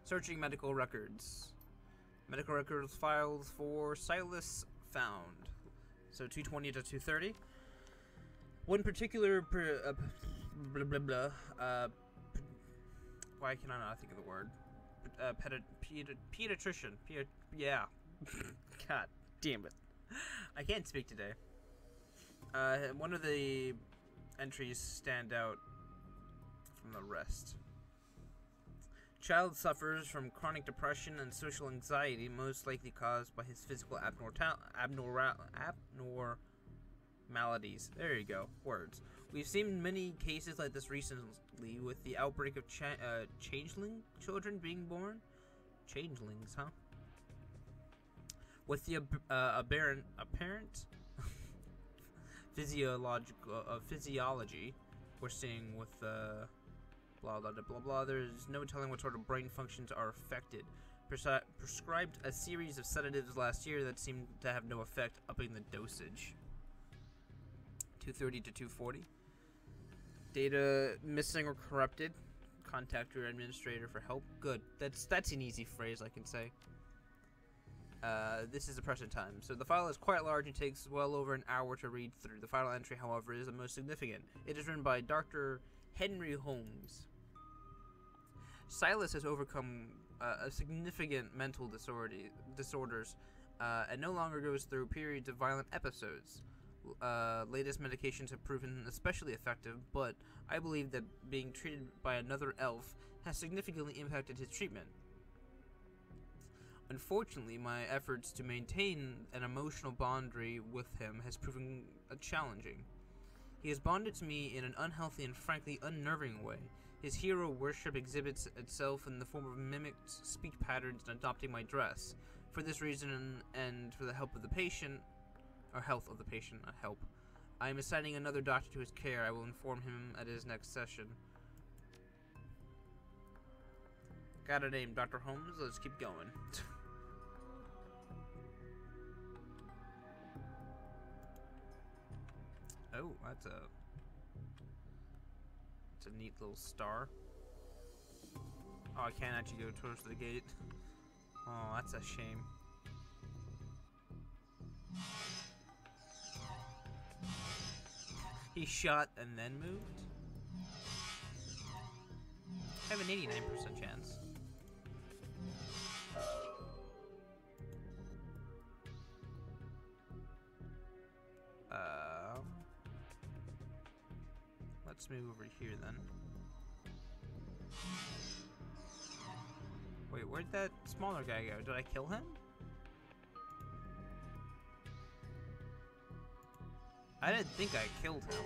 Searching medical records. Medical records files for Silas found. So 220 to 230. One particular blah blah blah. Why can I not think of the word? Pediatrician. Yeah. God damn it. I can't speak today. One of the entries stand out from the rest. Child suffers from chronic depression and social anxiety, most likely caused by his physical abnormalities. There you go. Words. We've seen many cases like this recently with the outbreak of changeling children being born. Changelings, huh? With the apparent physiology we're seeing with blah blah blah blah. There's no telling what sort of brain functions are affected. Prescribed a series of sedatives last year that seemed to have no effect, upping the dosage. 230 to 240. Data missing or corrupted. Contact your administrator for help. Good. That's an easy phrase I can say. This is the present time. So the file is quite large and takes well over an hour to read through. The final entry, however, is the most significant. It is written by Dr. Henry Holmes. Silas has overcome a significant mental disorders and no longer goes through periods of violent episodes. Latest medications have proven especially effective, but I believe that being treated by another elf has significantly impacted his treatment. Unfortunately, my efforts to maintain an emotional boundary with him has proven challenging. He has bonded to me in an unhealthy and frankly unnerving way. His hero worship exhibits itself in the form of mimicked speech patterns and adopting my dress. For this reason and for the help of the patient, or health of the patient, not help, I am assigning another doctor to his care. I will inform him at his next session. Got a name, Dr. Holmes. Let's keep going. Oh, that's a neat little star. Oh, I can't actually go towards the gate. Oh, that's a shame. He shot and then moved? I have an 89% chance. Let's move over here then. Wait, where'd that smaller guy go? Did I kill him? I didn't think I killed him.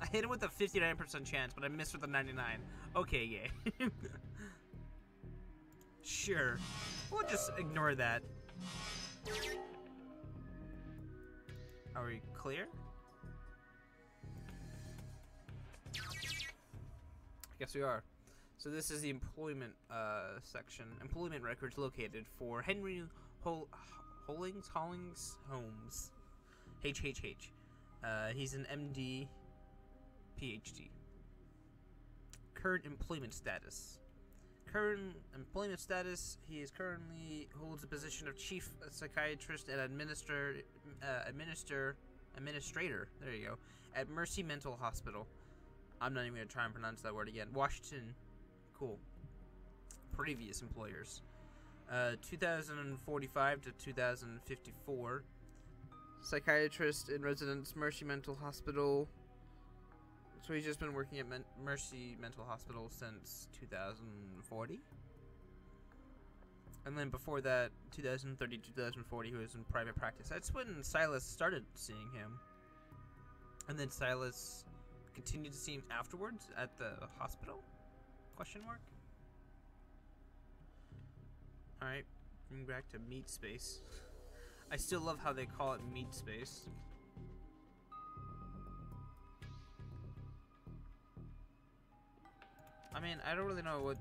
I hit him with a 59% chance, but I missed with a 99. Okay, yeah. Sure. We'll just ignore that. Are we clear? I guess we are. So this is the employment section. Employment records located for Henry Hollings Holmes. HHH. He's an MD, PhD. Current employment status. Current employment status. He is currently holds the position of chief psychiatrist and administrator. There you go. At Mercy Mental Hospital. I'm not even gonna try and pronounce that word again. Washington. Cool. Previous employers. 2045 to 2054. Psychiatrist in residence, Mercy Mental Hospital. So he's just been working at Mercy Mental Hospital since 2040. And then before that, 2030 to 2040, he was in private practice. That's when Silas started seeing him. And then Silas continued to see him afterwards at the hospital? Question mark? Alright, bring back to meat space. I still love how they call it meat space. I mean, I don't really know what...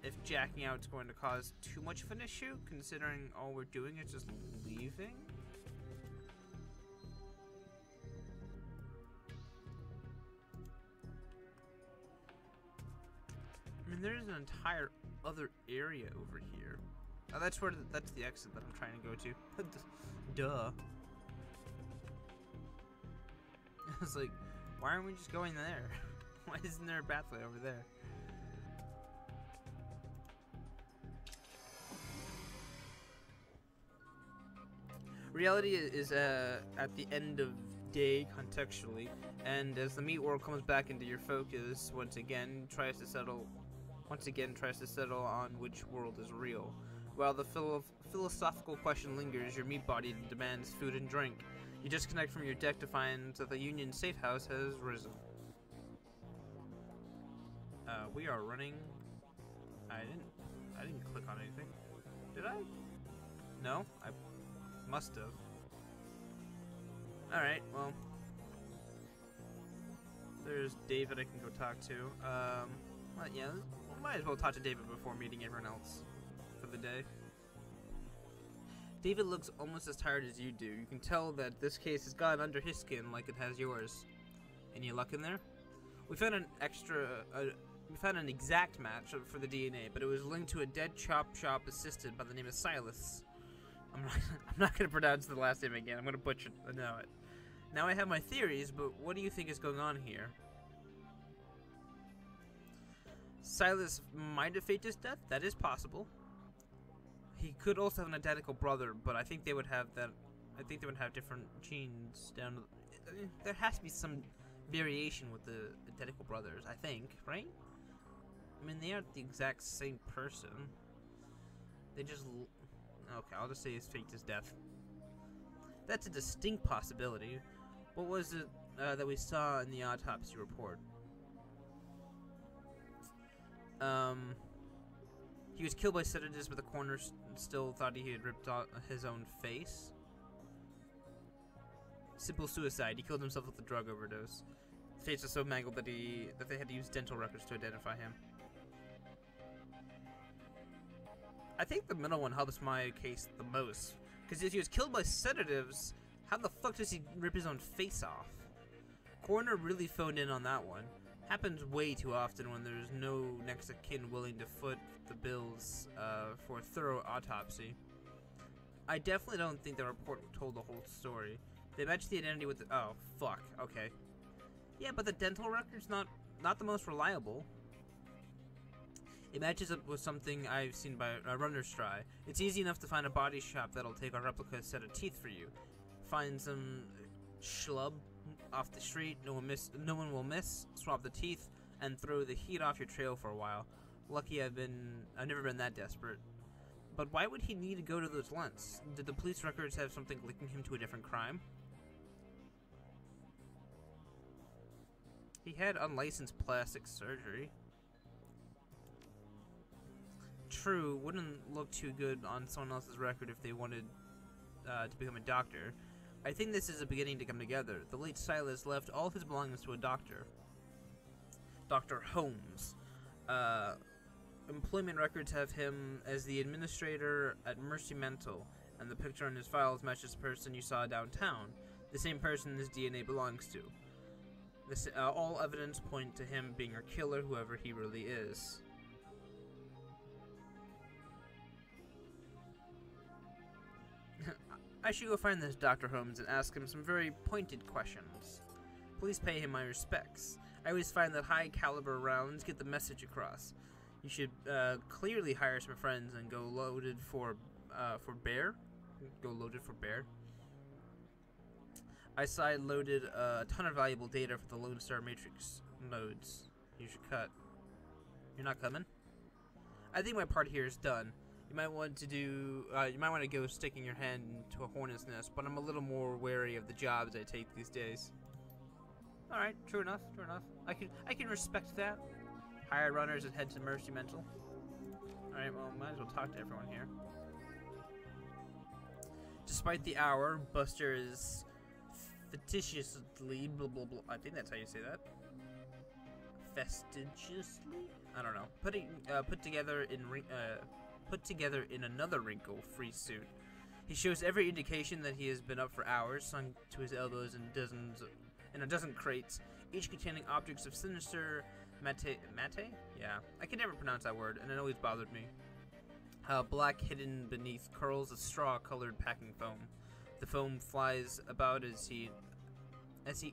if jacking out is going to cause too much of an issue, considering all we're doing is just leaving. mean, there's an entire other area over here. Oh, that's where that's the exit that I'm trying to go to. Duh. I was like, why aren't we just going there? Why isn't there a pathway over there? Reality is at the end of day contextually, and as the meat world comes back into your focus once again tries to settle on which world is real. While the philosophical question lingers, your meat body demands food and drink. You disconnect from your deck to find that the Union safe house has risen. We are running. I didn't click on anything. Did I? No, I must have. Alright, well. There's David I can go talk to. Well, yeah, might as well talk to David before meeting everyone else for the day. David looks almost as tired as you do. You can tell that this case has gotten under his skin like it has yours. Any luck in there? We found an exact match for the DNA, but it was linked to a dead chop shop assistant by the name of Silas. I'm not gonna pronounce the last name again. I'm gonna butcher it. I know it. Now I have my theories, but what do you think is going on here? Silas might have faked his death. That is possible. He could also have an identical brother, but I think they would have that. I think they would have different genes down. There has to be some variation with the identical brothers. I think, right? I mean, they aren't the exact same person. They just. Okay, I'll just say he's faked his death. That's a distinct possibility. What was it that we saw in the autopsy report? He was killed by sedatives, but the coroner still thought he had ripped out his own face. Simple suicide. He killed himself with a drug overdose. His face was so mangled that they had to use dental records to identify him. I think the middle one helps my case the most, because if he was killed by sedatives, how the fuck does he rip his own face off? Coroner really phoned in on that one. Happens way too often when there's no next of kin willing to foot the bills for a thorough autopsy. I definitely don't think the report told the whole story. They matched the identity with the— oh, fuck, okay. Yeah, but the dental record's not the most reliable. It matches up with something I've seen by Runner's Try. It's easy enough to find a body shop that'll take a replica set of teeth for you. Find some schlub off the street, no one will miss, swap the teeth, and throw the heat off your trail for a while. Lucky I've never been that desperate. But why would he need to go to those lengths? Did the police records have something linking him to a different crime? He had unlicensed plastic surgery. True, wouldn't look too good on someone else's record if they wanted to become a doctor. I think this is a beginning to come together. The late Silas left all his belongings to a doctor. Dr. Holmes. Employment records have him as the administrator at Mercy Mental, and the picture on his files matches the person you saw downtown, the same person this DNA belongs to. All evidence point to him being a killer, whoever he really is. I should go find this Dr. Holmes and ask him some very pointed questions. Please pay him my respects. I always find that high-caliber rounds get the message across. You should clearly hire some friends and go loaded for bear. Go loaded for bear. I side-loaded a ton of valuable data for the Lone Star Matrix nodes. You should cut. You're not coming? I think my part here is done. You might want to go sticking your hand into a hornet's nest, but I'm a little more wary of the jobs I take these days. All right, true enough, true enough. I can respect that. Hire runners and head to Mercy Mental. All right, well, might as well talk to everyone here. Despite the hour, Buster is fastidiously blah blah blah. I think that's how you say that. Fastidiously? I don't know. Put together in another wrinkle-free suit. He shows every indication that he has been up for hours, sunk to his elbows in a dozen crates, each containing objects of sinister Mate? Yeah, I can never pronounce that word, and it always bothered me. Black hidden beneath curls of straw-colored packing foam. The foam flies about as he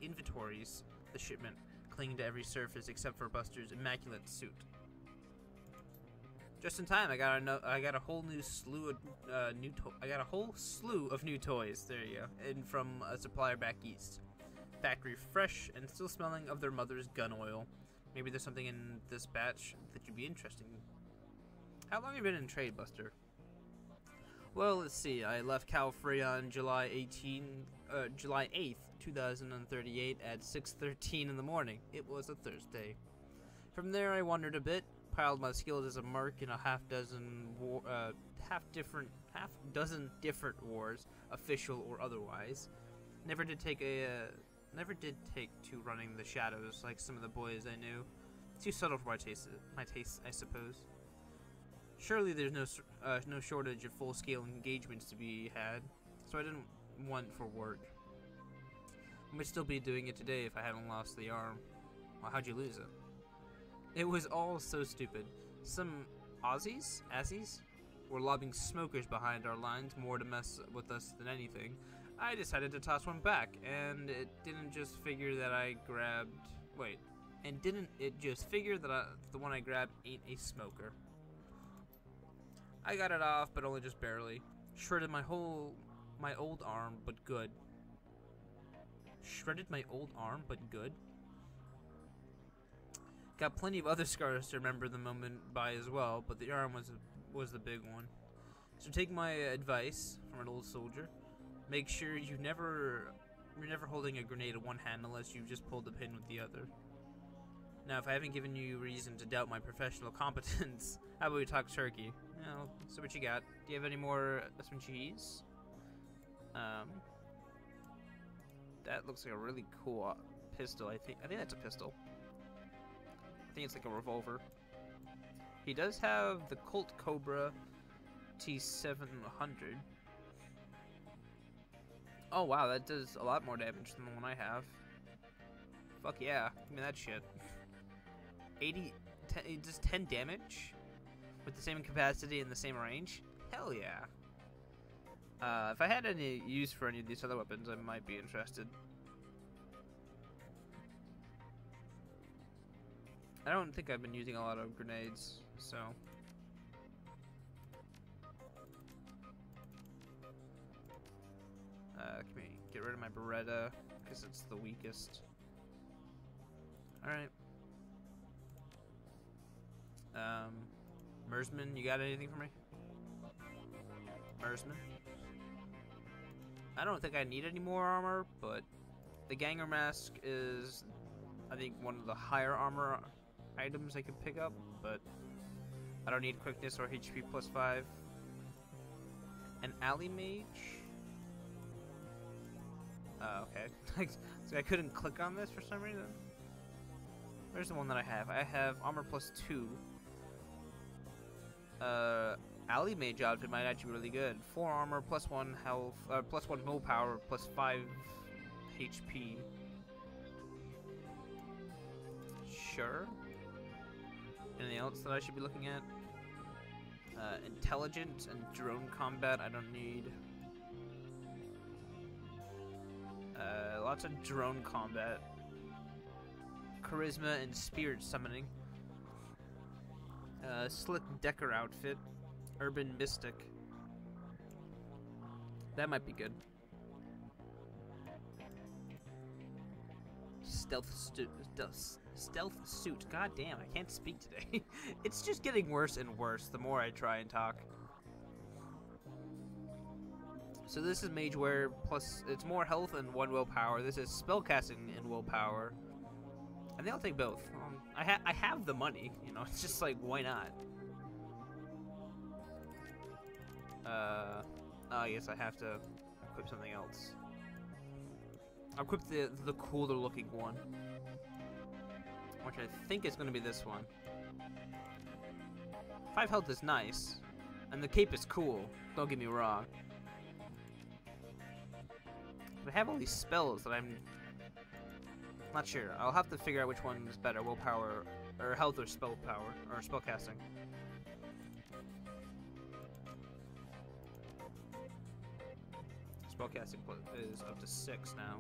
inventories the shipment, clinging to every surface except for Buster's immaculate suit. Just in time, I got a whole slew of new toys. There you go, and from a supplier back east. Factory fresh and still smelling of their mother's gun oil. Maybe there's something in this batch that you'd be interested in. How long have you been in trade, Buster? Well, let's see. I left Cal Free on July 8th, 2038 at 6:13 in the morning. It was a Thursday. From there, I wandered a bit, piled my skills as a merc in a half dozen different wars, official or otherwise. Never did take to running the shadows like some of the boys I knew. Too subtle for my taste, I suppose. Surely there's no shortage of full-scale engagements to be had, so I didn't want for work. I might still be doing it today if I hadn't lost the arm. Well, how'd you lose it? It was all so stupid. Some Aussies were lobbing smokers behind our lines more to mess with us than anything. I decided to toss one back, and it didn't just figure that I grabbed... Wait. And didn't it just figure that the one I grabbed ain't a smoker? I got it off, but only just barely. Shredded my old arm, but good. Shredded my old arm, but good? Got plenty of other scars to remember the moment by as well, but the arm was the big one. So take my advice from an old soldier. Make sure you're never holding a grenade in one hand unless you've just pulled the pin with the other. Now, if I haven't given you reason to doubt my professional competence, how about we talk turkey? Well, so what you got? Do you have any more some cheese? That looks like a really cool pistol. I think that's a pistol. I think it's like a revolver. He does have the Colt Cobra T700. Oh wow, that does a lot more damage than the one I have. Fuck yeah, give me that shit. 10, it does 10 damage with the same capacity and the same range? Hell yeah. If I had any use for any of these other weapons, I might be interested. I don't think I've been using a lot of grenades, so... Can we get rid of my Beretta, because it's the weakest. Alright. Mersman, you got anything for me? Mersman? I don't think I need any more armor, but the Ganger Mask is, I think, one of the higher armor items I could pick up, but I don't need quickness or HP plus 5. An Alley Mage? Okay. So I couldn't click on this for some reason. Where's the one that I have? I have armor plus 2. Alley Mage outfit might actually be really good. 4 armor, plus 1 health, plus 1 willpower, plus 5 HP. Sure. Anything else that I should be looking at? Intelligence and drone combat I don't need. Lots of drone combat. Charisma and spirit summoning. Slick Decker outfit. Urban Mystic. That might be good. Stealth suit. God damn, I can't speak today. It's just getting worse and worse the more I try and talk. So this is Mage Wear, plus it's more health and 1 willpower. This is spellcasting and willpower. I think I'll take both. I have the money, you know. It's just like, why not? I guess I have to equip something else. I'll equip the cooler looking one, which I think is going to be this one. 5 health is nice, and the cape is cool. Don't get me wrong. But I have all these spells that I'm not sure. I'll have to figure out which one is better, willpower or health or spell power or spell casting. Spellcasting is up to 6 now.